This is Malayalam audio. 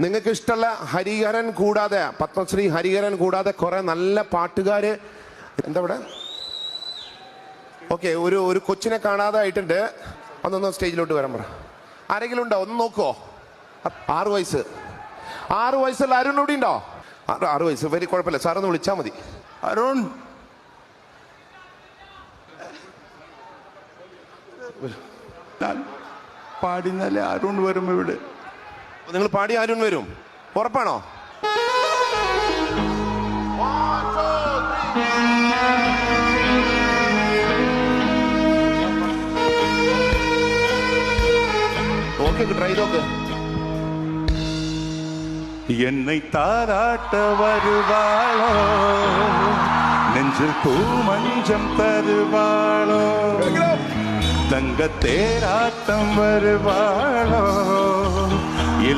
നിങ്ങൾക്ക് ഇഷ്ടമുള്ള ഹരിഹരൻ കൂടാതെ, പത്മശ്രീ ഹരിഹരൻ കൂടാതെ കുറെ നല്ല പാട്ടുകാര് എന്താ ഇവിടെ? ഓക്കെ, ഒരു കൊച്ചിനെ കാണാതെ ആയിട്ടുണ്ട്. ഒന്നൊന്ന് സ്റ്റേജിലോട്ട് വരാൻ പറ. ആരെങ്കിലും ഉണ്ടോ? ഒന്ന് നോക്കുവോ? 6 വയസ്സ്. 6 വയസ്സുള്ള അരുൺ കൂടി ഉണ്ടോ? 6 വയസ്സ്. വരി, കുഴപ്പമില്ല, സാറൊന്ന് വിളിച്ചാൽ മതി. അരുൺ, പാടിന്നാലേ അരുൺ വരും ഇവിടെ. നിങ്ങൾ പാടി അരുൺ വരും, ഉറപ്പാണോ? ഓക്കെ, ട്രൈ നോക്ക്. என்னை தாராட்ட வருவாளோ, நெஞ்சில் பூமஞ்சம் தருவாளோ, தங்க தேராட்டம் வருவாளோ,